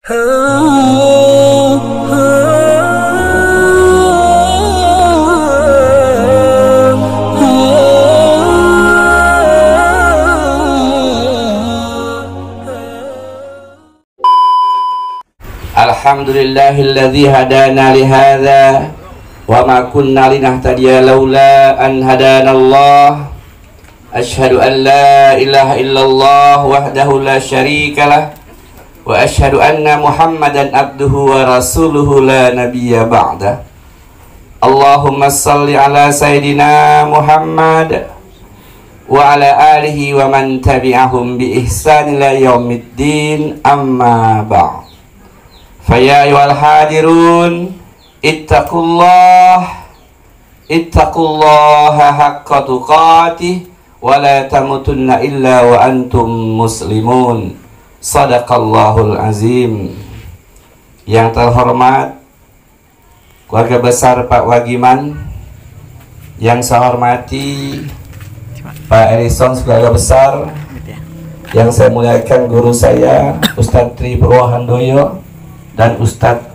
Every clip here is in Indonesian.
Alhamdulillahilladzi hadana lihadza wa ma kunna linahtadiya laula an hadanallah. Asyhadu an la ilaha illallah wahdahu la syarikalah wa asyhadu anna Muhammadan abduhu wa rasuluhu la nabiyya ba'dah. Allahumma salli ala sayidina Muhammad wa ala alihi wa man tabi'ahum bi ihsan ila yaumiddin, amma ba'd. Faya ayyuhal hadirun ittaqullaha haqqa tuqatih wa la tamutunna illa wa antum muslimun. Sadaqallahul azim. Yang terhormat keluarga besar Pak Wagiman, yang saya hormati Pak Erison keluarga besar, yang saya muliakan guru saya Ustadz Tri Purwohandoyo dan Ustadz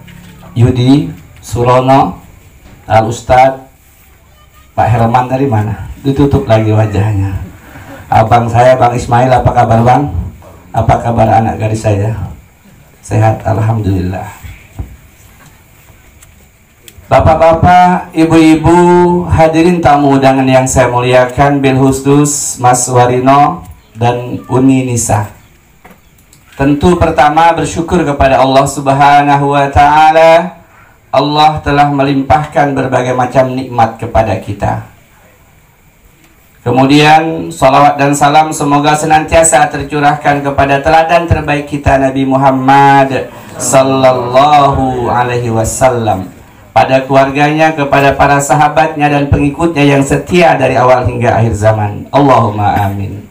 Yudi Surono, dan Ustadz Pak Herman dari mana? Ditutup lagi wajahnya. Abang saya Bang Ismail, apa kabar Bang? Apa kabar anak gadis saya? Sehat, alhamdulillah. Bapak-bapak, ibu-ibu, hadirin tamu undangan yang saya muliakan, bil khusus Mas Warino dan Uni Nisa. Tentu pertama bersyukur kepada Allah Subhanahu wa Ta'ala. Allah telah melimpahkan berbagai macam nikmat kepada kita. Kemudian salawat dan salam semoga senantiasa tercurahkan kepada teladan terbaik kita, Nabi Muhammad sallallahu alaihi wasallam, pada keluarganya, kepada para sahabatnya dan pengikutnya yang setia dari awal hingga akhir zaman. Allahumma amin.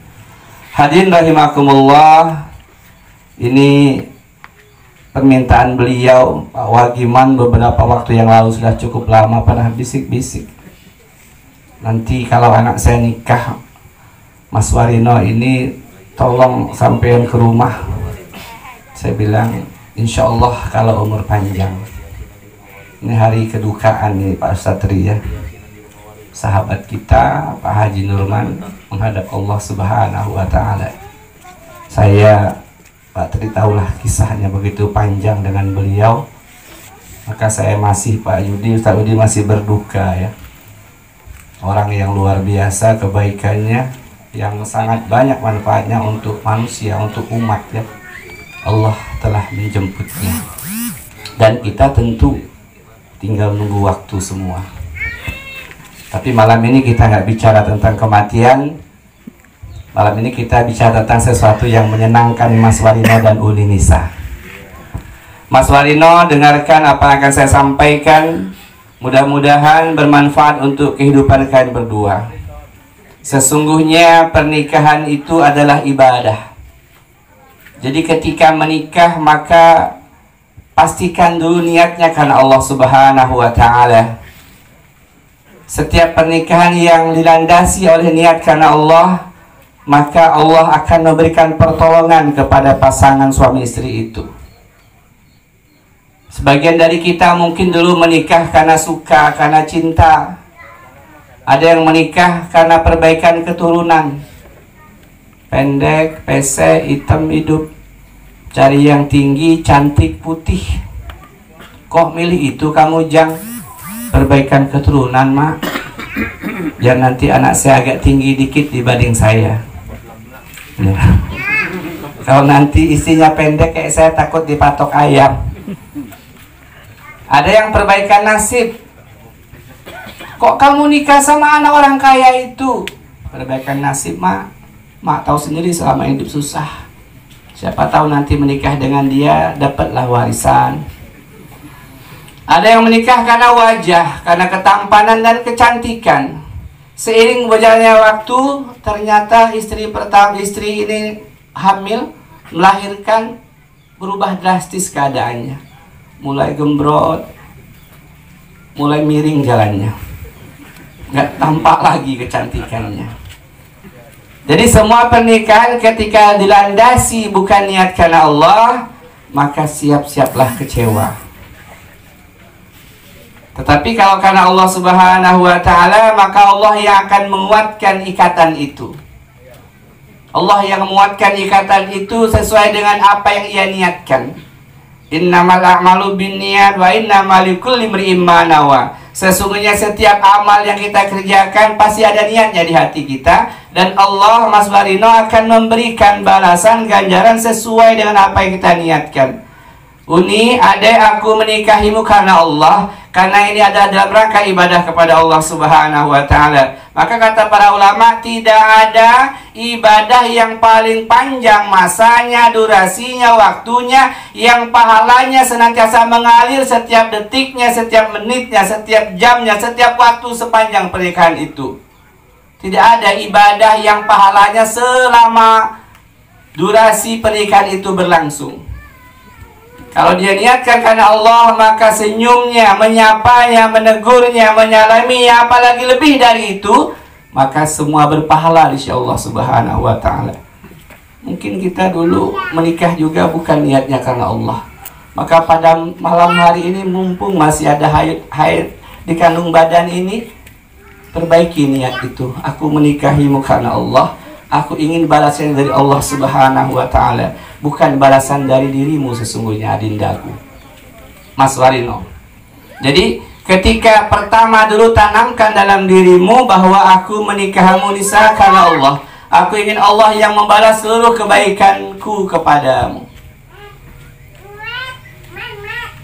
Hadirin rahimakumullah, ini permintaan beliau Pak Wagiman beberapa waktu yang lalu, sudah cukup lama pernah bisik-bisik, nanti kalau anak saya nikah Mas Warino ini tolong sampein ke rumah. Saya bilang insya Allah kalau umur panjang. Ini hari kedukaan nih Pak Satri ya, sahabat kita Pak Haji Nurman menghadap Allah Subhanahu wa Ta'ala. Saya Pak Tri tahulah kisahnya begitu panjang dengan beliau, maka saya masih, Pak Yudi, Ustaz Yudi masih berduka ya. Orang yang luar biasa kebaikannya, yang sangat banyak manfaatnya untuk manusia, untuk umat ya. Allah telah menjemputnya, dan kita tentu tinggal nunggu waktu semua. Tapi malam ini kita nggak bicara tentang kematian. Malam ini kita bicara tentang sesuatu yang menyenangkan Mas Warino dan Uni Nisa. Mas Warino, dengarkan apa yang akan saya sampaikan. Mudah-mudahan bermanfaat untuk kehidupan kalian berdua. Sesungguhnya pernikahan itu adalah ibadah. Jadi ketika menikah maka pastikan dulu niatnya karena Allah Subhanahu wa Ta'ala. Setiap pernikahan yang dilandasi oleh niat karena Allah, maka Allah akan memberikan pertolongan kepada pasangan suami istri itu. Sebagian dari kita mungkin dulu menikah karena suka, karena cinta. Ada yang menikah karena perbaikan keturunan. Pendek, pesek, hitam hidup, cari yang tinggi, cantik, putih. Kok milih itu kamu, Jang? Perbaikan keturunan, Mak. Biar nanti anak saya agak tinggi dikit dibanding saya. Ya. Kalau nanti istrinya pendek kayak saya, takut dipatok ayam. Ada yang perbaikan nasib. Kok kamu nikah sama anak orang kaya itu? Perbaikan nasib, Mak. Mak tahu sendiri selama hidup susah. Siapa tahu nanti menikah dengan dia dapatlah warisan. Ada yang menikah karena wajah, karena ketampanan dan kecantikan. Seiring berjalannya waktu, ternyata istri ini hamil, melahirkan, berubah drastis keadaannya. Mulai gembrot, mulai miring jalannya, nggak tampak lagi kecantikannya. Jadi semua pernikahan ketika dilandasi bukan niat karena Allah, maka siap-siaplah kecewa. Tetapi kalau karena Allah Subhanahu wa Ta'ala, maka Allah yang akan menguatkan ikatan itu. Allah yang menguatkan ikatan itu sesuai dengan apa yang ia niatkan. Innamal a'malu binniyat wa innamal likulli imri'in ma nawa. Sesungguhnya setiap amal yang kita kerjakan pasti ada niatnya di hati kita, dan Allah, Mas Warino, akan memberikan balasan ganjaran sesuai dengan apa yang kita niatkan. Uni, adek, aku menikahimu karena Allah, karena ini adalah dalam rangka ibadah kepada Allah Subhanahu wa Ta'ala. Maka kata para ulama, tidak ada ibadah yang paling panjang masanya, durasinya, waktunya, yang pahalanya senantiasa mengalir setiap detiknya, setiap menitnya, setiap jamnya, setiap waktu sepanjang pernikahan itu. Tidak ada ibadah yang pahalanya selama durasi pernikahan itu berlangsung. Kalau dia niatkan karena Allah, maka senyumnya, menyapanya, menegurnya, menyalaminya, apalagi lebih dari itu, maka semua berpahala insya Allah Subhanahu wa Ta'ala. Mungkin kita dulu menikah juga bukan niatnya karena Allah, maka pada malam hari ini, mumpung masih ada haid di kandung badan ini, perbaiki niat itu. Aku menikahimu karena Allah, aku ingin balasan dari Allah Subhanahu wa Ta'ala, bukan balasan dari dirimu sesungguhnya, adindaku. Mas Warino. Jadi ketika pertama dulu tanamkan dalam dirimu bahwa aku menikahmu nisa karena Allah, aku ingin Allah yang membalas seluruh kebaikanku kepadamu.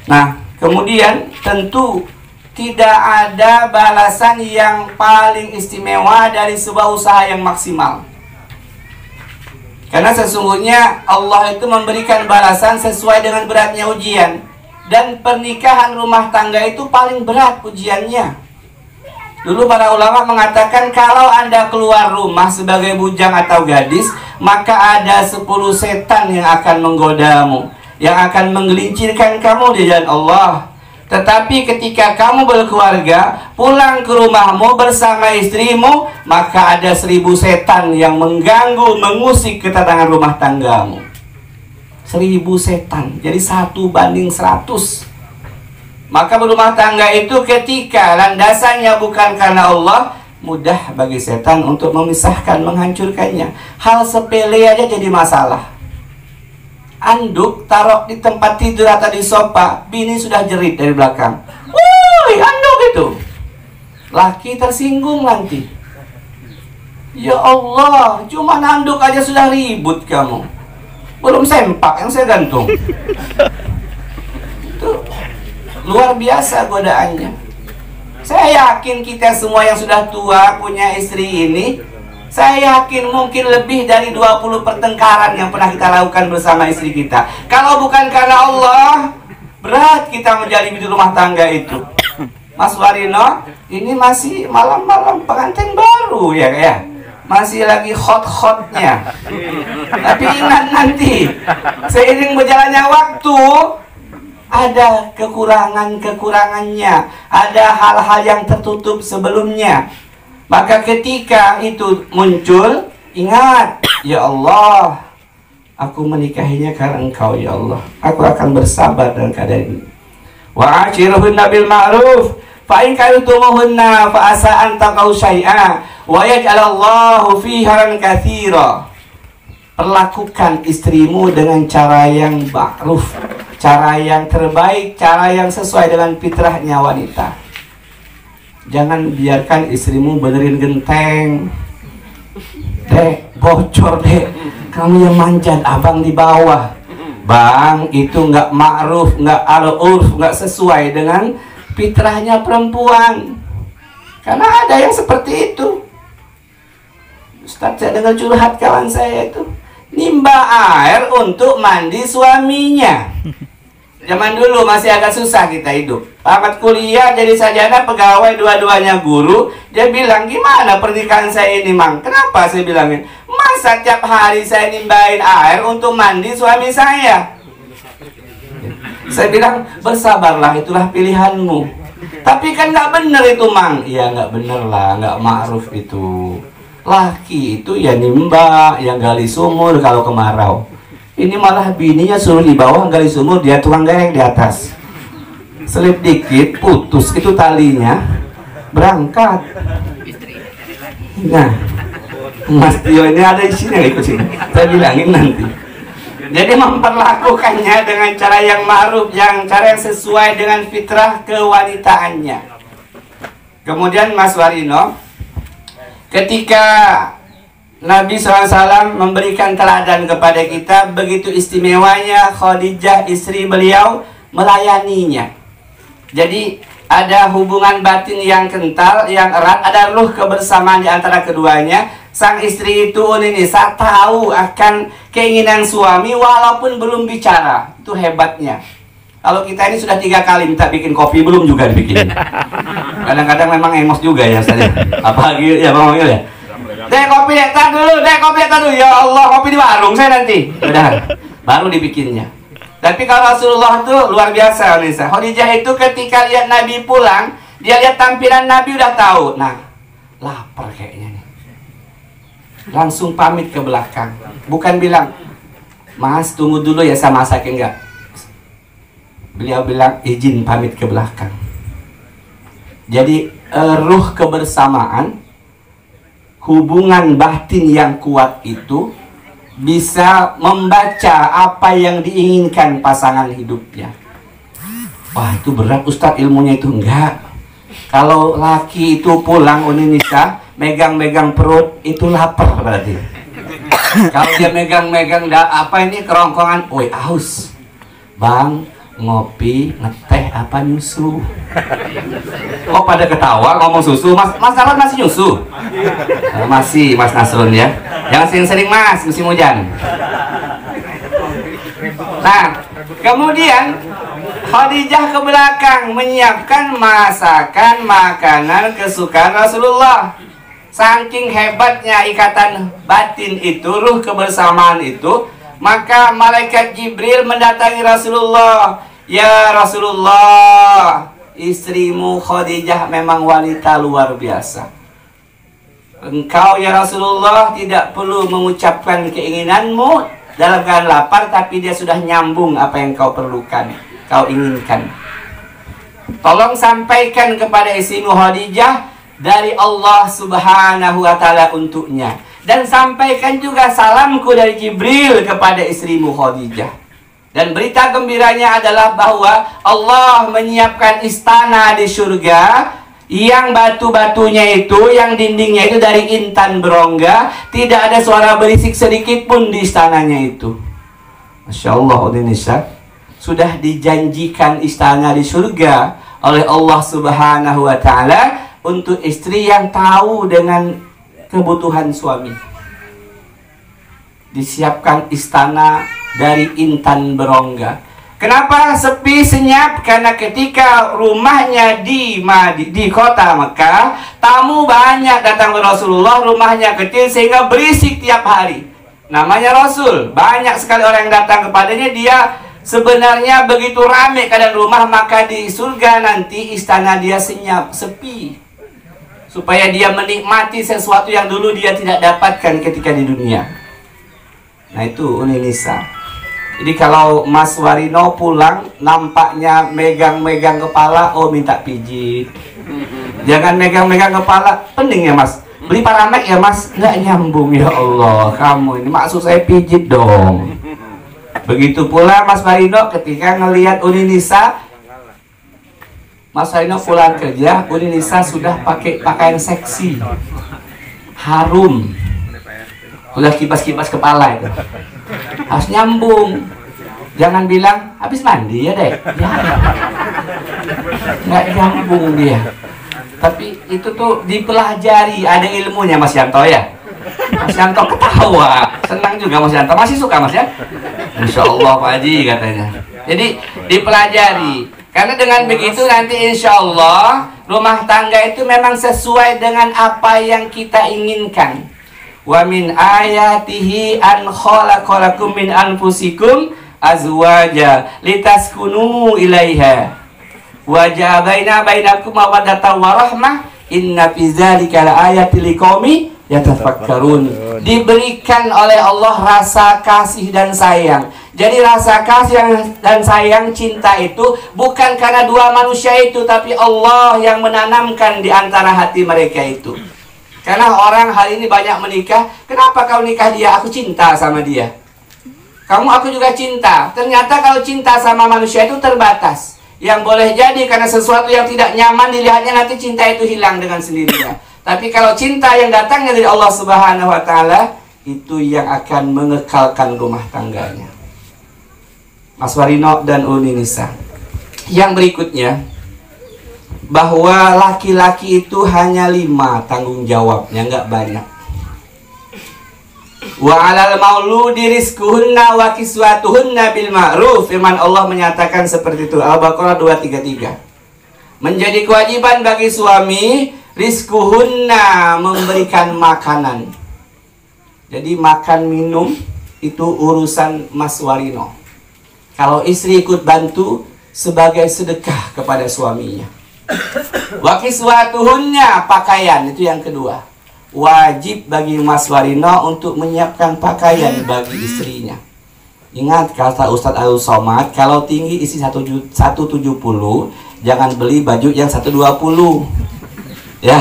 Nah, kemudian tentu tidak ada balasan yang paling istimewa dari sebuah usaha yang maksimal. Karena sesungguhnya Allah itu memberikan balasan sesuai dengan beratnya ujian. Dan pernikahan rumah tangga itu paling berat ujiannya. Dulu para ulama mengatakan kalau Anda keluar rumah sebagai bujang atau gadis, maka ada 10 setan yang akan menggodamu, yang akan menggelincirkan kamu di jalan Allah. Tetapi ketika kamu berkeluarga, pulang ke rumahmu bersama istrimu, maka ada 1000 setan yang mengganggu, mengusik ketenangan rumah tanggamu. 1000 setan, jadi 1:100. Maka berumah tangga itu ketika landasannya bukan karena Allah, mudah bagi setan untuk memisahkan, menghancurkannya. Hal sepele aja jadi masalah. Anduk taruh di tempat tidur atau di sofa, bini sudah jerit dari belakang, "Woi, anduk itu!" Laki tersinggung nanti. Ya Allah, cuma anduk aja sudah ribut kamu, belum sempak yang saya gantung. Itu luar biasa godaannya. Saya yakin kita semua yang sudah tua punya istri ini, saya yakin mungkin lebih dari 20 pertengkaran yang pernah kita lakukan bersama istri kita. Kalau bukan karena Allah, berat kita menjalani di rumah tangga itu. Mas Warino, ini masih malam-malam pengantin baru ya, masih lagi hot-hotnya. Tapi ingat nanti, seiring berjalannya waktu, ada kekurangan-kekurangannya, ada hal-hal yang tertutup sebelumnya. Maka ketika itu muncul, ingat, ya Allah, aku menikahinya karena Engkau ya Allah. Aku akan bersabar dengan keadaan ini. Wa ashiruhunna bil ma'ruf, fa in kartumuhunna fa asa an taqau syai'a wa yaj'alallahu fihi khairan katsira. Perlakukan istrimu dengan cara yang ma'ruf, cara yang terbaik, cara yang sesuai dengan fitrahnya wanita. Jangan biarkan istrimu benerin genteng. Dek, bocor dek, kamu yang manjat, abang di bawah. Bang, itu nggak ma'ruf, nggak al-urf, nggak sesuai dengan fitrahnya perempuan. Karena ada yang seperti itu. Ustaz, saya dengar curhat kawan saya itu, nimba air untuk mandi suaminya. Zaman dulu masih agak susah kita hidup. Tamat kuliah jadi sarjana pegawai, dua-duanya guru. Dia bilang, gimana pernikahan saya ini, Mang? Kenapa? Saya bilangin, masa tiap hari saya nimbain air untuk mandi suami saya? Saya bilang, bersabarlah, itulah pilihanmu. Tapi kan nggak bener itu, Mang. Iya nggak bener lah, nggak ma'ruf itu. Laki itu ya nimba, yang gali sumur kalau kemarau. Ini malah bininya suruh di bawah gali sumur, dia tukang garek di atas. Selip dikit putus itu talinya, berangkat. Nah, Mas Tio ini ada di sini, ikut sini. Saya bilangin nanti. Jadi memperlakukannya dengan cara yang ma'ruf, cara yang sesuai dengan fitrah kewanitaannya. Kemudian Mas Warino, ketika Nabi SAW memberikan teladan kepada kita, begitu istimewanya Khadijah istri beliau melayaninya. Jadi ada hubungan batin yang kental, yang erat, ada ruh kebersamaan di antara keduanya. Sang istri itu Nisa tahu akan keinginan suami walaupun belum bicara. Itu hebatnya. Kalau kita ini sudah 3 kali minta bikin kopi, belum juga dibikin. Kadang-kadang memang emos juga ya saya. Apalagi ya Bang Wangil ya. Dek kopi dek, tar dulu, dek kopi dek, tar dulu. Ya Allah, kopi di warung saya nanti. Udah, baru dibikinnya. Tapi kalau Rasulullah itu luar biasa, Nisa. Khadijah itu ketika lihat Nabi pulang, dia lihat tampilan Nabi udah tahu. Nah, lapar kayaknya nih. Langsung pamit ke belakang. Bukan bilang, Mas tunggu dulu ya saya masakin, enggak. Beliau bilang izin pamit ke belakang. Jadi ruh kebersamaan, hubungan batin yang kuat itu bisa membaca apa yang diinginkan pasangan hidupnya. Wah itu berat Ustadz ilmunya itu. Enggak. Kalau laki itu pulang Nisa megang-megang perut itu lapar berarti. Kalau dia megang-megang apa ini kerongkongan, woi aus Bang, ngopi, ngeteh apa nyusu. Kok pada ketawa ngomong susu? Mas Nasrun masih nyusu? Masih Mas Nasrun ya. Jangan sering-sering Mas, musim hujan. Nah, kemudian Khadijah ke belakang menyiapkan masakan makanan kesukaan Rasulullah. Saking hebatnya ikatan batin itu, ruh kebersamaan itu, maka malaikat Jibril mendatangi Rasulullah. Ya Rasulullah, istrimu Khadijah memang wanita luar biasa. Engkau ya Rasulullah tidak perlu mengucapkan keinginanmu dalam keadaan lapar, tapi dia sudah nyambung apa yang kau perlukan, kau inginkan. Tolong sampaikan kepada istrimu Khadijah dari Allah Subhanahu wa Ta'ala untuknya. Dan sampaikan juga salamku dari Jibril kepada istrimu Khadijah. Dan berita gembiranya adalah bahwa Allah menyiapkan istana di surga yang batu-batunya itu, yang dindingnya itu dari intan berongga. Tidak ada suara berisik sedikit pun di istananya itu. Masya Allah, Indonesia sudah dijanjikan istana di surga oleh Allah Subhanahu wa Ta'ala untuk istri yang tahu dengan kebutuhan suami. Disiapkan istana dari intan berongga. Kenapa sepi senyap? Karena ketika rumahnya di kota Mekah, tamu banyak datang ke Rasulullah, rumahnya kecil sehingga berisik tiap hari. Namanya Rasul, banyak sekali orang yang datang kepadanya. Dia sebenarnya begitu ramai keadaan rumah, maka di surga nanti istana dia senyap, sepi, supaya dia menikmati sesuatu yang dulu dia tidak dapatkan ketika di dunia. Nah itu Nisa. Jadi kalau Mas Warino pulang nampaknya megang-megang kepala, oh minta pijit. Jangan megang-megang kepala, pening ya Mas. Beli Paramek ya Mas, nggak nyambung ya Allah. Kamu ini maksud saya pijit dong. Begitu pula Mas Warino ketika ngelihat Nisa. Mas Warino pulang kerja, Nisa sudah pakai pakaian seksi, harum, udah kibas-kibas kepala itu. Harus nyambung. Jangan bilang habis mandi ya deh. Ya. Nggak nyambung dia. Tapi itu tuh dipelajari, ada ilmunya Mas Yanto ya. Mas Yanto ketawa, senang juga Mas Yanto. Masih suka Mas ya? Insya Allah Pak Haji katanya. Jadi dipelajari. Karena dengan begitu nanti insya Allah rumah tangga itu memang sesuai dengan apa yang kita inginkan. Wa min ayatihi an khalaqalakum min anfusikum azwaja litaskunu ilaiha wa ja'ala bainakum mawaddatan wa rahmah inna fi dzalika laayatil liqaumi yatafakkarun. Diberikan oleh Allah rasa kasih dan sayang. Jadi rasa kasih dan sayang, cinta itu bukan karena dua manusia itu, tapi Allah yang menanamkan di antara hati mereka itu. Karena orang hari ini banyak menikah, kenapa kau nikah dia? Aku cinta sama dia. Kamu, aku juga cinta. Ternyata kalau cinta sama manusia itu terbatas. Yang boleh jadi karena sesuatu yang tidak nyaman dilihatnya, nanti cinta itu hilang dengan sendirinya. Tapi kalau cinta yang datangnya dari Allah Subhanahu wa Ta'ala, itu yang akan mengekalkan rumah tangganya. Mas Warino dan Uni Nisa. Yang berikutnya, bahwa laki-laki itu hanya 5 tanggung jawabnya, nggak banyak. Wa 'alal mauludi rizquhunna wa kiswatuhunna bil ma'ruf. Firman Allah menyatakan seperti itu, Al-Baqarah 233. Menjadi kewajiban bagi suami rizquhunna, memberikan makanan. Jadi makan minum itu urusan Mas Warino. Kalau istri ikut bantu sebagai sedekah kepada suaminya. Wa kiswatuhunna, pakaian, itu yang kedua. Wajib bagi Mas Warino untuk menyiapkan pakaian bagi istrinya. Ingat kata Ustadz Al-Somad, kalau tinggi isi 170, jangan beli baju yang 120. Ya,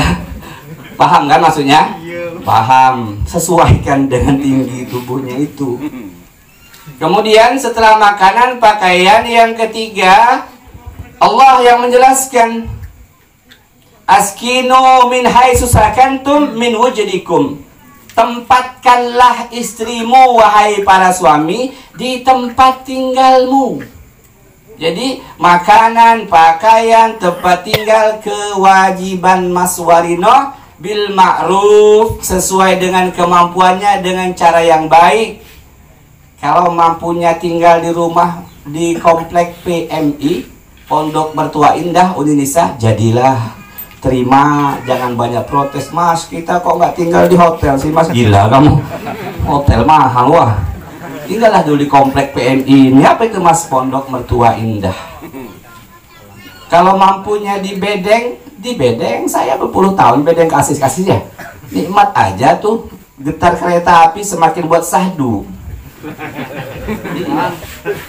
paham kan maksudnya? Paham. Sesuaikan dengan tinggi tubuhnya itu. Kemudian setelah makanan, pakaian, yang ketiga Allah yang menjelaskan, askinu min haitsu sakantum min wujdikum. Tempatkanlah istrimu, wahai para suami, di tempat tinggalmu. Jadi makanan, pakaian, tempat tinggal, kewajiban Mas Warino bil ma'ruf, sesuai dengan kemampuannya, dengan cara yang baik. Kalau mampunya tinggal di rumah di komplek PMI, Pondok Mertua Indah, Uni Nisa, jadilah. Terima, jangan banyak protes. Mas, kita kok nggak tinggal di hotel sih Mas? Gila kamu, hotel mahal wah. Tinggallah dulu di komplek PMI ini. Apa itu Mas? Pondok Mertua Indah. Kalau mampunya di bedeng saya berpuluh tahun bedeng kasih ya. Nikmat aja tuh, getar kereta api semakin buat sahdu.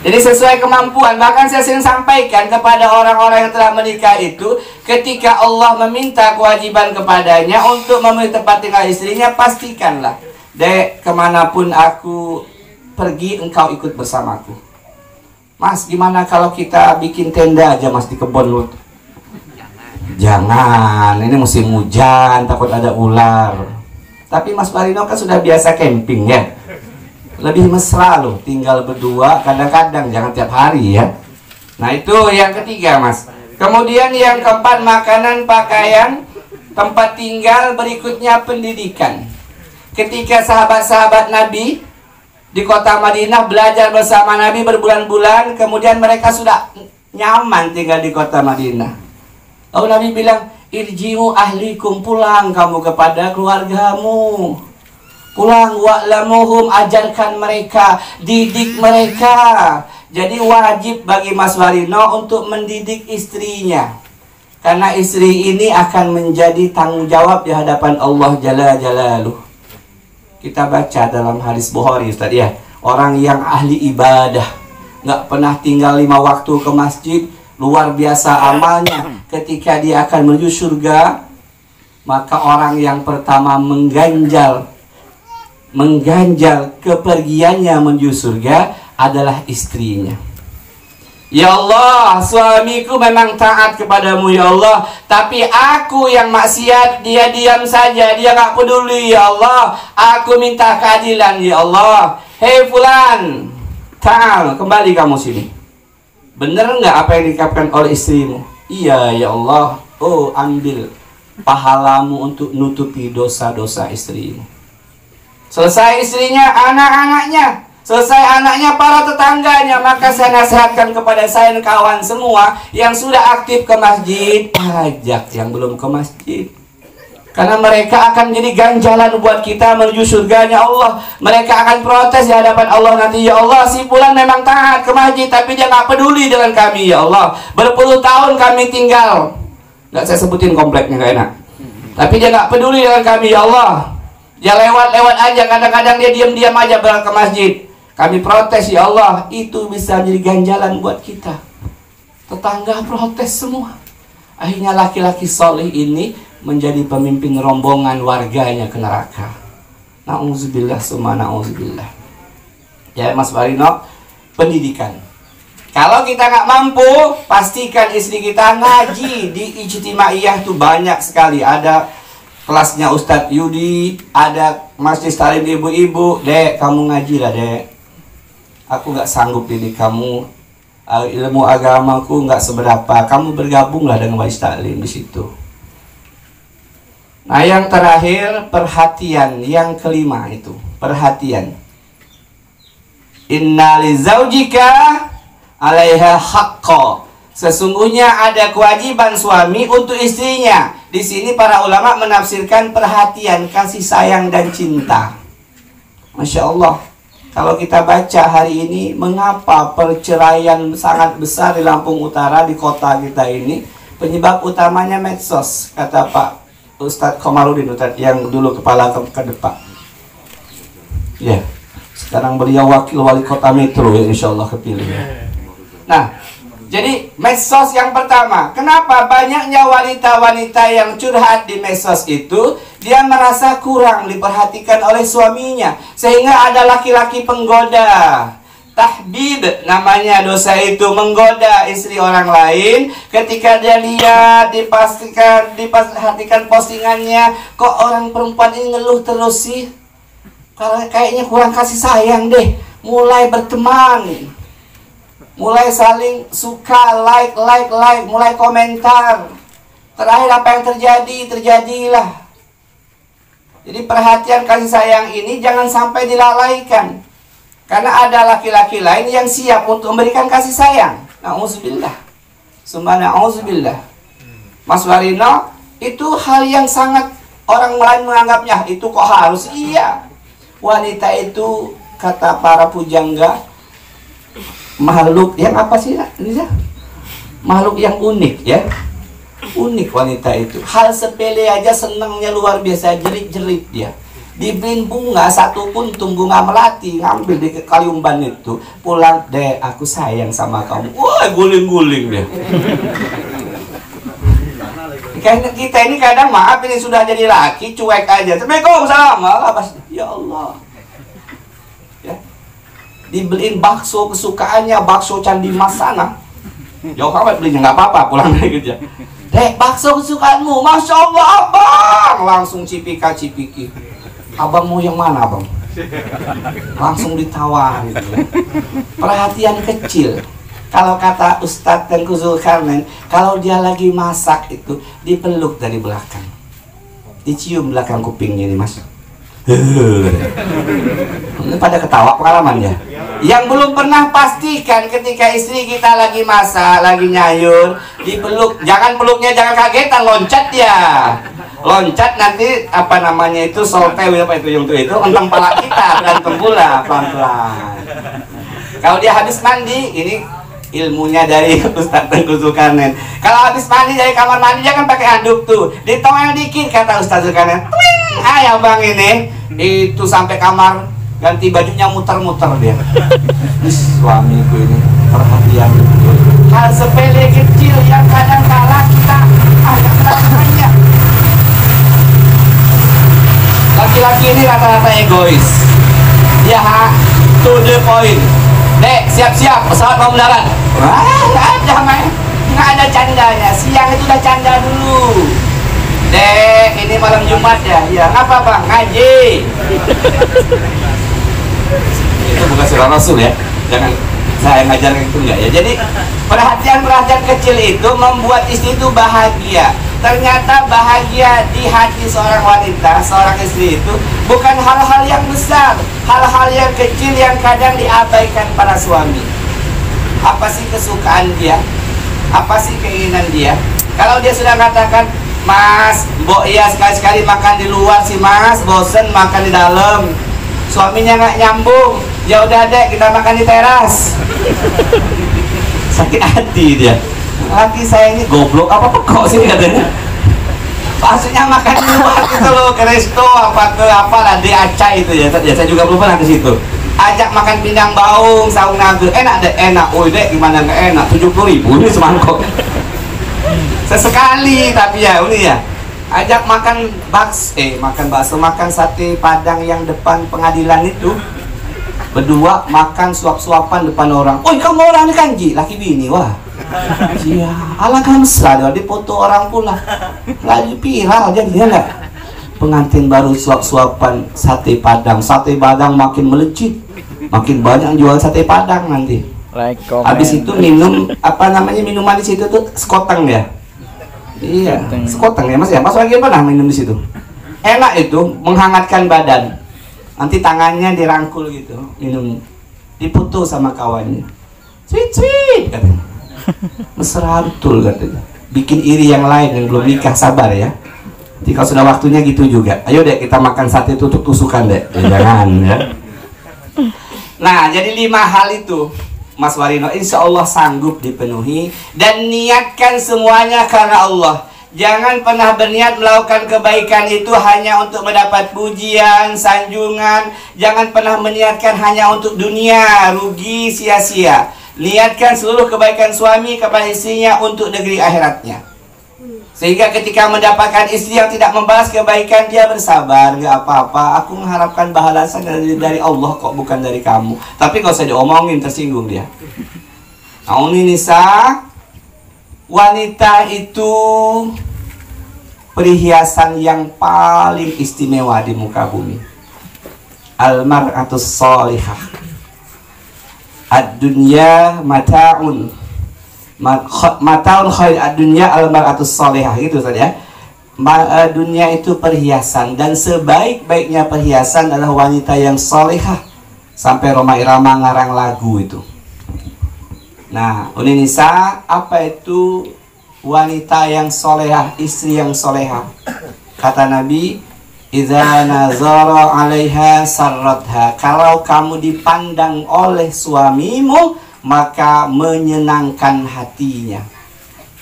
Jadi sesuai kemampuan. Bahkan saya sering sampaikan kepada orang-orang yang telah menikah itu, ketika Allah meminta kewajiban kepadanya untuk memenuhi tempat tinggal istrinya, pastikanlah, Dek, kemanapun aku pergi, engkau ikut bersamaku. Mas, gimana kalau kita bikin tenda aja Mas di kebun lu? Jangan, ini musim hujan, takut ada ular. Tapi Mas Warino kan sudah biasa camping ya. Lebih mesra loh, tinggal berdua, kadang-kadang, jangan tiap hari ya. Nah itu yang ketiga Mas. Kemudian yang keempat, makanan, pakaian, tempat tinggal. Berikutnya pendidikan. Ketika sahabat-sahabat Nabi di kota Madinah belajar bersama Nabi berbulan-bulan, kemudian mereka sudah nyaman tinggal di kota Madinah. Lalu Nabi bilang, irji'u ahlikum, pulang kamu kepada keluargamu. Pulang, wa'lamuhum, ajarkan mereka, didik mereka. Jadi wajib bagi Mas Warino untuk mendidik istrinya. Karena istri ini akan menjadi tanggung jawab di hadapan Allah Jalla Jalaluh. Kita baca dalam hadis Bukhari Ustaz ya, orang yang ahli ibadah, nggak pernah tinggal 5 waktu ke masjid, luar biasa amalnya. Ketika dia akan menuju surga, maka orang yang pertama mengganjal kepergiannya menuju surga adalah istrinya. Ya Allah, suamiku memang taat kepadamu ya Allah, tapi aku yang maksiat, dia diam saja, dia gak peduli ya Allah. Aku minta keadilan ya Allah. Hei fulan, ta'al, kembali kamu sini. Bener nggak apa yang dikatakan oleh istrimu? Iya ya Allah. Oh, ambil pahalamu untuk nutupi dosa-dosa istrimu. Selesai istrinya, anak-anaknya, selesai anaknya, para tetangganya, maka saya nasihatkan kepada saya dan kawan semua yang sudah aktif ke masjid, ajak yang belum ke masjid. Karena mereka akan jadi ganjalan buat kita menuju surganya Allah. Mereka akan protes di hadapan Allah nanti, ya Allah, si fulan memang taat ke masjid, tapi dia nggak peduli dengan kami ya Allah. Berpuluh tahun kami tinggal, nggak saya sebutin kompleknya, nggak enak. Tapi dia nggak peduli dengan kami ya Allah. Dia lewat-lewat aja, kadang-kadang dia diam-diam aja berangkat ke masjid. Kami protes, ya Allah, itu bisa jadi ganjalan buat kita. Tetangga protes semua. Akhirnya laki-laki soleh ini menjadi pemimpin rombongan warganya ke neraka. Na'udzubillah summa na'udzubillah. Ya Mas Barino, pendidikan. Kalau kita nggak mampu, pastikan istri kita ngaji. Di Ijtimaiyah tuh banyak sekali. Ada kelasnya Ustadz Yudi, ada Masjid Talim ibu-ibu. Dek, kamu ngaji lah dek. Aku nggak sanggup ini kamu, ilmu agamaku nggak seberapa. Kamu bergabunglah dengan Masjid Talim di situ. Nah yang terakhir, perhatian. Yang kelima itu perhatian. Inna li zaujika 'alaiha haqqo. Sesungguhnya ada kewajiban suami untuk istrinya. Di sini para ulama menafsirkan perhatian, kasih sayang dan cinta. Masya Allah. Kalau kita baca hari ini, mengapa perceraian sangat besar di Lampung Utara, di kota kita ini? Penyebab utamanya medsos, kata Pak Ustadz Komarudin, Ustadz yang dulu kepala ke depan. Ya, sekarang beliau wakil wali kota Metro, ya, insya Allah kepilih. Nah, jadi medsos yang pertama. Kenapa banyaknya wanita-wanita yang curhat di medsos itu? Dia merasa kurang diperhatikan oleh suaminya, sehingga ada laki-laki penggoda. Tahbib namanya dosa itu, menggoda istri orang lain. Ketika dia lihat, diperhatikan postingannya, kok orang perempuan ini ngeluh terus sih? Kayaknya kurang kasih sayang deh. Mulai berteman, mulai saling suka, like, mulai komentar. Terakhir apa yang terjadi? Terjadilah. Jadi perhatian kasih sayang ini jangan sampai dilalaikan. Karena ada laki-laki lain yang siap untuk memberikan kasih sayang. Na'udzubillah. Summa na'udzubillah. Mas Warino, itu hal yang sangat orang lain menganggapnya, itu kok harus? Iya. Wanita itu, kata para pujangga, makhluk yang apa sih? Makhluk yang unik ya. Unik wanita itu. Hal sepele aja senangnya luar biasa, jerit-jerit dia. Dibeliin bunga satu puntung bunga melati, ngambil di kaliumban itu, pulang, deh aku sayang sama kamu. Wah, guling-guling deh. Kita ini kadang, maaf, ini sudah jadi laki, cuek aja. Assalamualaikum, salam. Ya Allah. Ya. Dibeliin bakso kesukaannya, bakso Candi Mas sana. Jauh amat belinya, nggak apa-apa, pulang dari kerja. Dek, bakso kesukaanmu, Masya Allah, abang. Langsung cipika-cipiki. Abang mau yang mana, abang? Langsung ditawar gitu. Perhatian kecil. Kalau kata Ustadz Tengku Zulkarnain, kalau dia lagi masak itu dipeluk dari belakang, dicium belakang kupingnya nih mas. Ini pada ketawa pengalamannya. Yang belum pernah, pastikan ketika istri kita lagi masak, lagi nyayur, dipeluk. Jangan peluknya, jangan kagetan, loncat ya. Loncat nanti apa namanya itu, solte apa itu yang itu entang pala kita, berantem pula pelan-pelan. Kalau dia habis mandi, ini ilmunya dari Ustadz Tengku Zulkarnain. Kalau habis mandi dari kamar mandi jangan pakai handuk tuh, ditongeng dikit kata Ustadz Zulkarnain. Ya bang ini itu sampai kamar ganti bajunya muter-muter dia. Suamiku ini perhatian betul. Hal sepele kecil yang kadang kala kita agak melakukannya. Laki-laki ini rata-rata egois. Dia to the point. Dek, siap-siap, pesawat mau mendarat. Nggak ada, men. Nggak ada candanya. Siang itu udah canda dulu. Dek, ini malam Jumat ya? Iya, ngapa bang? Ngaji. Itu bukan surah Rasul ya. Jangan saya ngajarkan itu enggak ya. Jadi perhatian-perhatian kecil itu membuat istri itu bahagia. Ternyata bahagia di hati seorang wanita, seorang istri itu bukan hal-hal yang besar, hal-hal yang kecil yang kadang diabaikan para suami. Apa sih kesukaan dia? Apa sih keinginan dia? Kalau dia sudah katakan, Mas, Mbok iya sekali-sekali makan di luar sih mas, bosen makan di dalam. Suaminya nggak nyambung, ya udah dek kita makan di teras. Sakit hati dia. Laki saya ini goblok apa pekok sih katanya. Maksudnya makan di luar gitu loh, ke resto apa ke apa lah di Aceh itu ya. Saya juga belum pernah ke situ. Ajak makan pindang baung, saung naga, enak deh, enak. Oh dek gimana nggak enak? 70.000 ini semangkok. Sesekali tapi ya ini ya. Ajak makan bakso, makan sate Padang yang depan pengadilan itu. Berdua makan suap-suapan depan orang. Oh kamu orang ini kanji, laki bini wah. Iya, alangkah mesra dia dipoto orang pula. Lagi viral jadinya enggak. Pengantin baru suap-suapan sate Padang makin melejit. Makin banyak jual sate Padang nanti. Habis itu minum apa namanya minuman di situ tuh sekoteng ya. Iya, sekoteng ya Mas ya. Mas lagi pernah minum di situ. Enak itu, menghangatkan badan. Nanti tangannya dirangkul gitu, minum. Dipoto sama kawannya. Sweet katanya. Mesra betul katanya. Bikin iri yang lain yang belum nikah, sabar ya. Jadi kalau sudah waktunya gitu juga. Ayo deh kita makan sate tutup-tusukan deh. Jangan ya. Nah, jadi 5 hal itu Mas Warino insya Allah sanggup dipenuhi. Dan niatkan semuanya karena Allah. Jangan pernah berniat melakukan kebaikan itu hanya untuk mendapat pujian, sanjungan. Jangan pernah meniatkan hanya untuk dunia, rugi, sia-sia. Niatkan seluruh kebaikan suami kepada istrinya untuk negeri akhiratnya. Sehingga ketika mendapatkan istri yang tidak membalas kebaikan, dia bersabar, gak apa-apa. Aku mengharapkan balasan dari Allah kok, bukan dari kamu. Tapi gak usah diomongin, tersinggung dia. Nah, ini Nisa, wanita itu perhiasan yang paling istimewa di muka bumi. Al-mar'atus salihah. Ad-dunya mata'un. Mata'un khair ad-dunya al-mar'atus salihah, gitu saja. Dunia itu perhiasan, dan sebaik-baiknya perhiasan adalah wanita yang salihah. Sampai Roma Irama ngarang lagu itu. Nah, Uni Nisa, apa itu wanita yang solehah, istri yang solehah? Kata Nabi, idza nazara 'alaiha sarratha. Kalau kamu dipandang oleh suamimu, maka menyenangkan hatinya.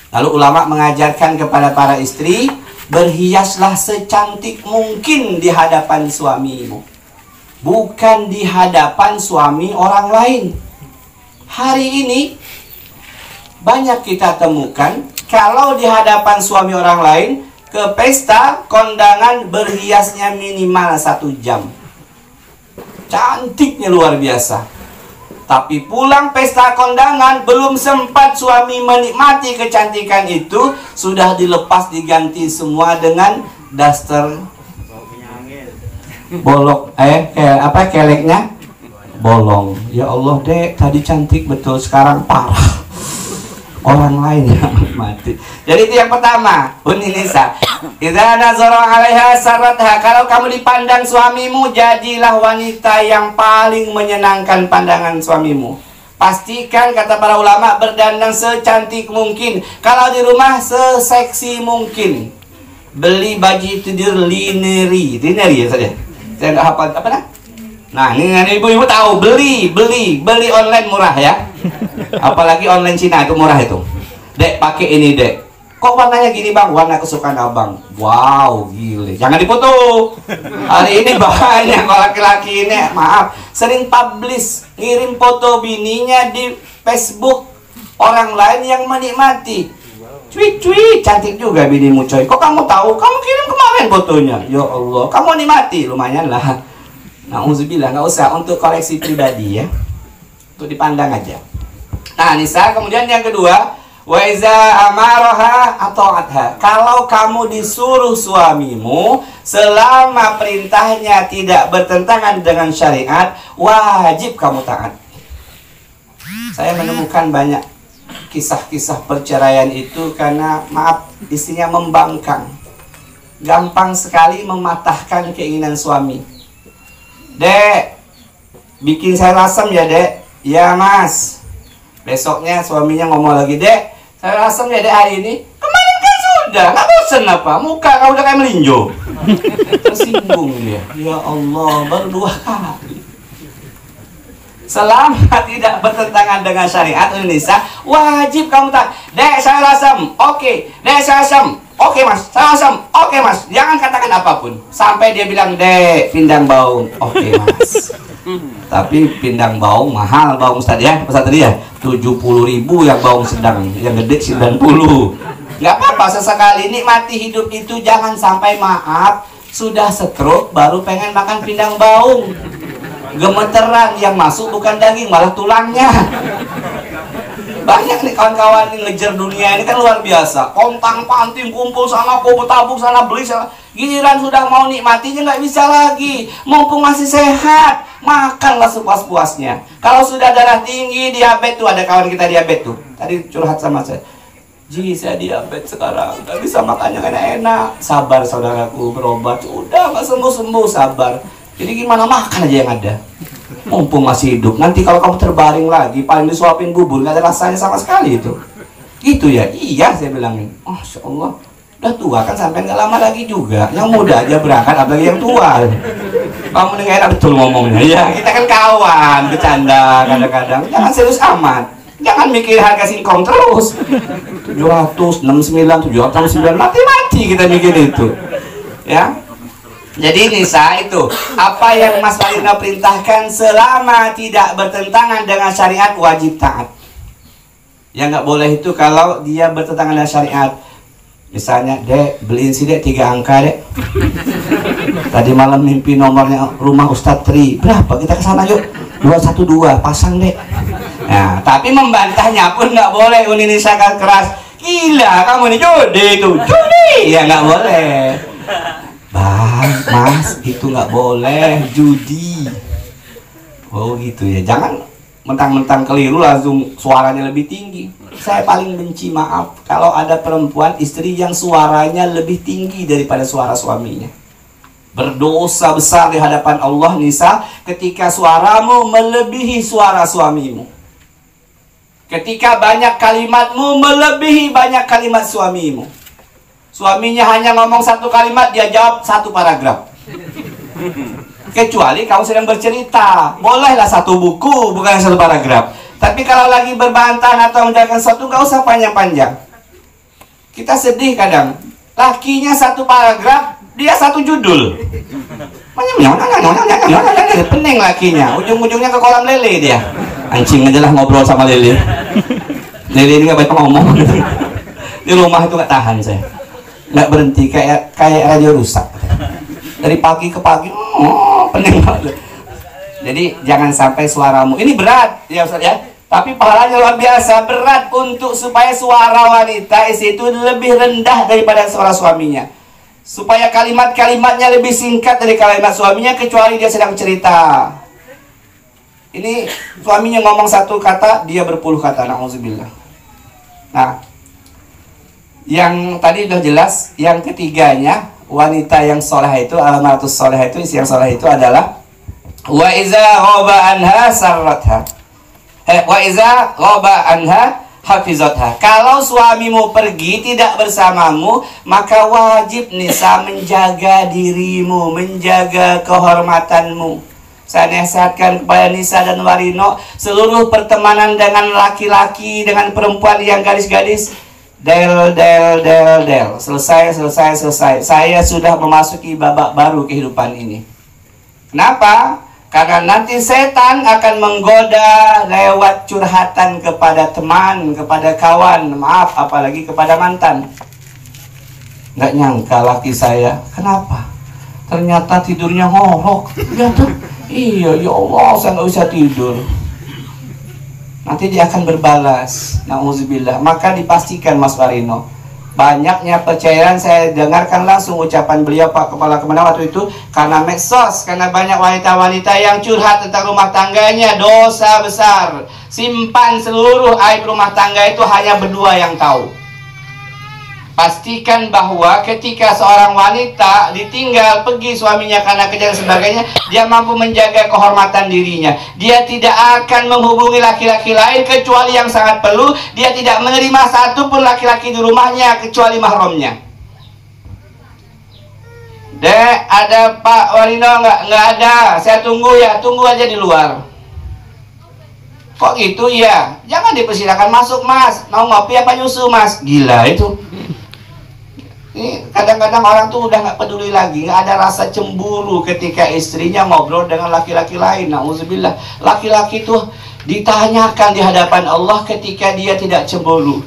Lalu ulama mengajarkan kepada para istri, berhiaslah secantik mungkin di hadapan suamimu, bukan di hadapan suami orang lain. Hari ini banyak kita temukan kalau di hadapan suami orang lain, ke pesta kondangan berhiasnya minimal 1 jam. Cantiknya luar biasa. Tapi pulang pesta kondangan belum sempat suami menikmati kecantikan itu, sudah dilepas diganti semua dengan daster bolong, keleknya bolong. Ya Allah dek, tadi cantik betul, sekarang parah. Orang lain yang mati. Jadi itu yang pertama, Uni Nisa. Idza nazara 'alaiha sarratha. Kalau kamu dipandang suamimu, jadilah wanita yang paling menyenangkan pandangan suamimu. Pastikan, kata para ulama, berdandan secantik mungkin. Kalau di rumah, seseksi mungkin. Beli baju tidur lineri ya saja. Saya nggak hafal apa nah? Nah, ini ibu-ibu tahu, beli online murah ya. Apalagi online Cina itu murah itu. Dek, pakai ini dek. Kok warnanya gini bang? Warna kesukaan abang. Wow, gile. Jangan dipoto. Hari ini banyak laki-laki ini, maaf, sering publish, ngirim foto bininya di Facebook orang lain yang menikmati. Cuy, cantik juga binimu coy. Kok kamu tahu? Kamu kirim kemarin fotonya. Ya Allah, kamu nikmati, lumayan lah. Nauzubillah, nggak usah untuk koleksi pribadi ya, untuk dipandang aja. Nah Nisa, kemudian yang kedua, wa iza amaraha ata'atha. Kalau kamu disuruh suamimu, selama perintahnya tidak bertentangan dengan syariat, wajib kamu taat. Saya menemukan banyak kisah-kisah perceraian itu karena maaf, istrinya membangkang, gampang sekali mematahkan keinginan suami. Dek, bikin sayur asam ya dek. Ya mas. Besoknya suaminya ngomong lagi, dek, sayur asam ya dek hari ini. Kemarin kan sudah, nggak bosan apa? Muka kau udah kayak melinjo. Tersinggung dia. Ya Allah, baru 2 kali. Selama tidak bertentangan dengan syariat Indonesia, wajib kamu tak. Dek sayur asam, oke. Dek sayur asam, Oke mas, sama-sama. Oke mas, jangan katakan apapun. Sampai dia bilang, Dek, pindang baung. Oke mas. Tapi pindang baung mahal baung Ustaz ya. Ustaz tadi ya 70.000 yang baung sedang, yang gede 90. Nggak apa-apa, sesekali nikmati hidup itu. Jangan sampai maaf sudah stroke baru pengen makan pindang baung. Gemeteran, yang masuk bukan daging malah tulangnya. Banyak nih kawan-kawan yang ngejar dunia ini kan luar biasa. Kontang panting, kumpul sana, kumpul tabung sana, beli sana. Giliran sudah mau nikmatinya nggak bisa lagi. Mumpung masih sehat, makanlah sepuas-puasnya. Kalau sudah darah tinggi, diabetes tuh, ada kawan kita diabetes tuh. Tadi curhat sama saya. Ji, saya diabetes sekarang, nggak bisa makannya enak-enak. Sabar saudaraku, berobat. Udah nggak sembuh-sembuh, sabar. Jadi gimana, makan aja yang ada. Mumpung masih hidup, nanti kalau kamu terbaring lagi, paling disuapin bubur, nggak ada rasanya sama sekali itu. Gitu ya? Iya, saya bilangin. Masya Allah, udah tua kan, sampai nggak lama lagi juga. Yang muda aja berangkat, apalagi yang tua. Kamu dengar enak betul ngomongnya. Ya, kita kan kawan, bercanda kadang-kadang. Jangan serius amat. Jangan mikir harga singkong terus. 769, 769, mati-mati kita mikir itu. Ya. Jadi Nisa itu, apa yang Mas Warino perintahkan selama tidak bertentangan dengan syariat wajib taat. Yang nggak boleh itu kalau dia bertentangan dengan syariat. Misalnya, Dek, beliin sih Dek 3 angka Dek. Tadi malam mimpi nomornya rumah Ustadz Tri. Berapa? Kita kesana yuk. 212, pasang Dek. Nah, tapi membantahnya pun nggak boleh. Uni Nisa keras. Gila, kamu ini judi itu. Judi! Ya nggak boleh. Bang, mas, itu nggak boleh, judi. Oh gitu ya, jangan mentang-mentang keliru langsung suaranya lebih tinggi. Saya paling benci, maaf, kalau ada perempuan istri yang suaranya lebih tinggi daripada suara suaminya. Berdosa besar di hadapan Allah, Nisa, ketika suaramu melebihi suara suamimu. Ketika banyak kalimatmu melebihi banyak kalimat suamimu. Suaminya hanya ngomong 1 kalimat, dia jawab 1 paragraf. Kecuali kamu sedang bercerita, bolehlah 1 buku, bukan 1 paragraf. Tapi kalau lagi berbantah atau menjalankan sesuatu, nggak usah panjang-panjang. Kita sedih kadang, lakinya 1 paragraf, dia 1 judul. Pening lakinya, ujung-ujungnya ke kolam lele dia. Anjing aja lah ngobrol sama lele. Lele ini nggak baik ngomong. Di rumah itu nggak tahan saya. Nggak berhenti, kayak radio rusak dari pagi ke pagi. Pening banget. Jadi jangan sampai suaramu ini berat ya Ustaz ya, tapi pahalanya luar biasa. Berat untuk supaya suara wanita itu lebih rendah daripada suara suaminya, supaya kalimat-kalimatnya lebih singkat dari kalimat suaminya, kecuali dia sedang cerita. Ini suaminya ngomong 1 kata, dia berpuluh kata, na'udzubillah. Nah, yang tadi udah jelas. Yang ketiganya, wanita yang soleh itu, alamatus soleh itu, istri yang soleh itu adalah wa iza ghaba anha sarratha, wa iza ghaba anha hafizatha. Kalau suamimu pergi tidak bersamamu, maka wajib Nisa menjaga dirimu, menjaga kehormatanmu. Saya nasihatkan kepada Nisa dan Warino, seluruh pertemanan dengan laki-laki, dengan perempuan yang gadis-gadis, del. Selesai. Saya sudah memasuki babak baru kehidupan ini. Kenapa? Karena nanti setan akan menggoda lewat curhatan kepada teman, kepada kawan, maaf, apalagi kepada mantan. Nggak nyangka laki saya, kenapa? Ternyata tidurnya ngorok. Iya, ya Allah, saya nggak bisa tidur. Nanti dia akan berbalas, na'udzubillah. Maka dipastikan Mas Warino, banyaknya percayaan saya dengarkan langsung ucapan beliau Pak Kepala Kemenang waktu itu, karena medsos, karena banyak wanita-wanita yang curhat tentang rumah tangganya. Dosa besar. Simpan seluruh aib rumah tangga itu hanya berdua yang tahu. Pastikan bahwa ketika seorang wanita ditinggal pergi suaminya karena kerja dan sebagainya, dia mampu menjaga kehormatan dirinya. Dia tidak akan menghubungi laki-laki lain kecuali yang sangat perlu. Dia tidak menerima satu pun laki-laki di rumahnya kecuali mahramnya. Dek, ada Pak Warino nggak? Nggak ada. Saya tunggu ya, tunggu aja di luar. Kok gitu ya? Jangan dipersilakan masuk Mas. Mau ngopi apa nyusu Mas? Gila itu. Ini kadang-kadang orang tuh udah nggak peduli lagi, nggak ada rasa cemburu ketika istrinya ngobrol dengan laki-laki lain. Nauzubillah. Laki-laki tuh ditanyakan di hadapan Allah ketika dia tidak cemburu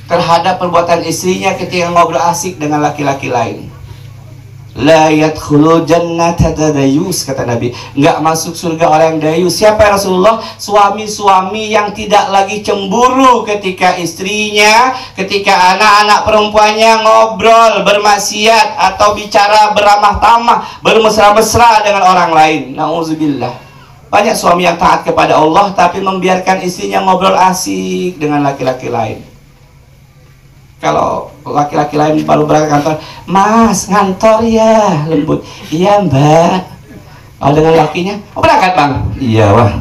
terhadap perbuatan istrinya ketika ngobrol asik dengan laki-laki lain. La yadkhulul jannata tadayus, kata Nabi, enggak masuk surga orang yang dayus. Siapa ya Rasulullah? Suami-suami yang tidak lagi cemburu ketika istrinya, ketika anak-anak perempuannya ngobrol bermaksiat atau bicara beramah tamah, bermesra-mesra dengan orang lain. Nauzubillah. Banyak suami yang taat kepada Allah tapi membiarkan istrinya ngobrol asik dengan laki-laki lain. Kalau laki-laki lain baru berangkat kantor, Mas ngantor ya, lembut. Iya Mbak. Kalau dengan lakinya, oh, berangkat Bang. Iya wah.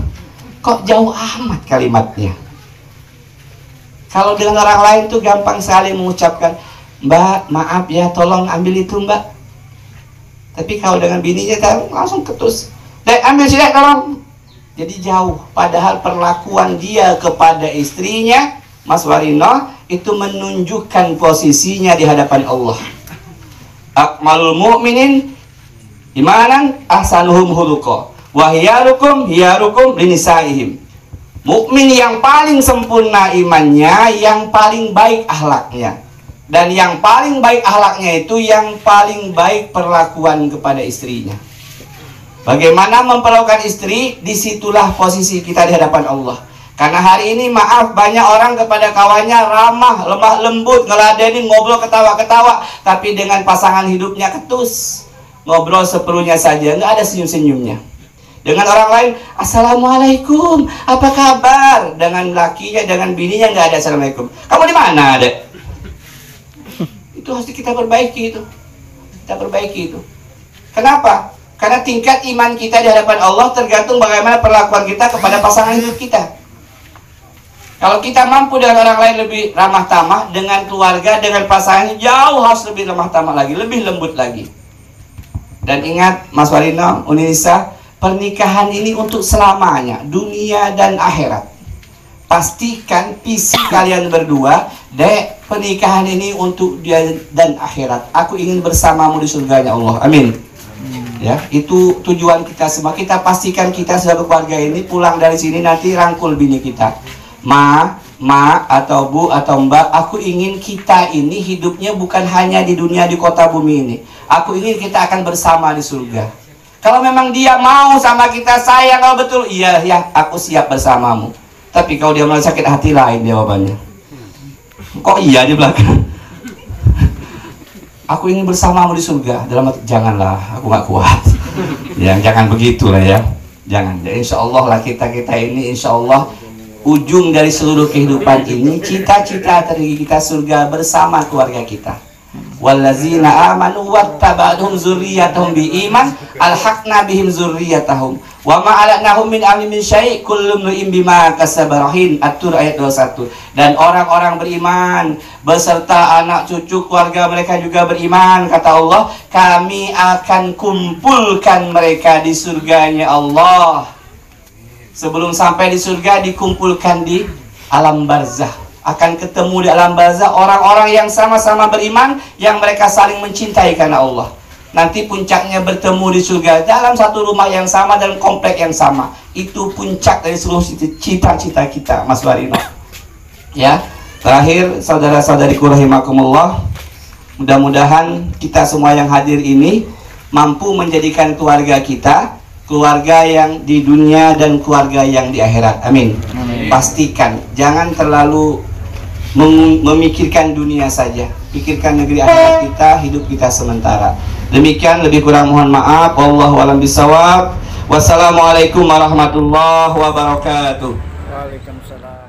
Kok jauh amat kalimatnya. Kalau dengan orang lain tuh gampang sekali mengucapkan, Mbak maaf ya, tolong ambil itu Mbak. Tapi kalau dengan bininya langsung ketus, Dek ambil sih Dek tolong. Jadi jauh. Padahal perlakuan dia kepada istrinya, Mas Warino, itu menunjukkan posisinya di hadapan Allah. Akmalul mu'minin imanan ahsanuhum khuluqa wa hiyarukum linisaihim. Mukmin yang paling sempurna imannya, yang paling baik akhlaknya. Dan yang paling baik akhlaknya itu yang paling baik perlakuan kepada istrinya. Bagaimana memperlakukan istri, disitulah posisi kita di hadapan Allah. Karena hari ini maaf, banyak orang kepada kawannya ramah, lemah lembut, ngeladenin, ngobrol ketawa-ketawa, tapi dengan pasangan hidupnya ketus, ngobrol seperlunya saja, nggak ada senyum-senyumnya. Dengan orang lain, Assalamualaikum, apa kabar? Dengan lakinya, dengan bininya nggak ada Assalamualaikum. Kamu di mana, Dek? Itu harus kita perbaiki itu. Kita perbaiki itu. Kenapa? Karena tingkat iman kita di hadapan Allah tergantung bagaimana perlakuan kita kepada pasangan hidup kita. Kalau kita mampu dengan orang lain lebih ramah tamah, dengan keluarga, dengan pasangan jauh harus lebih ramah tamah lagi, lebih lembut lagi. Dan ingat Mas Warino, Unisa, pernikahan ini untuk selamanya, dunia dan akhirat. Pastikan visi kalian berdua, Dek, pernikahan ini untuk dia dan akhirat. Aku ingin bersamamu di surganya Allah. Amin. Ya, itu tujuan kita semua. Kita pastikan kita sebagai keluarga ini pulang dari sini nanti rangkul bini kita. Ma atau Bu atau Mbak, aku ingin kita ini hidupnya bukan hanya di dunia, di kota bumi ini. Aku ingin kita akan bersama di surga. Kalau memang dia mau sama kita, sayang, kalau betul, iya ya, aku siap bersamamu. Tapi kalau dia malah sakit hati, lain jawabannya. Kok iya di belakang? Aku ingin bersamamu di surga. Dalam hati, janganlah, aku gak kuat. Ya, jangan begitulah ya. Jangan. Ya, insya Allah lah kita ini, insya Allah ujung dari seluruh kehidupan ini, cita-cita tertinggi kita surga bersama keluarga kita. Wallazina amanu wattaba'atuhum dzurriyyatuhum biiman alhaqna bihim dzurriyyatahum wa ma alatnahum min amri min syai' kullu imrin bima kasaba rahin. At-Tur ayat 21. Dan orang-orang beriman beserta anak cucu keluarga mereka juga beriman, kata Allah, kami akan kumpulkan mereka di surganya Allah. Sebelum sampai di surga dikumpulkan di alam barzah. Akan ketemu di alam barzah orang-orang yang sama-sama beriman, yang mereka saling mencintai karena Allah. Nanti puncaknya bertemu di surga dalam satu rumah yang sama dan komplek yang sama. Itu puncak dari seluruh cita-cita kita, Mas Warino. Ya, terakhir saudara-saudariku rahimakumullah, mudah-mudahan kita semua yang hadir ini mampu menjadikan keluarga kita keluarga yang di dunia dan keluarga yang di akhirat. Amin. Amin. Pastikan jangan terlalu memikirkan dunia saja, pikirkan negeri akhirat kita, hidup kita sementara. Demikian, lebih kurang mohon maaf. Wallahu a'lam bishawab. Wassalamualaikum warahmatullahi wabarakatuh. Waalaikumsalam.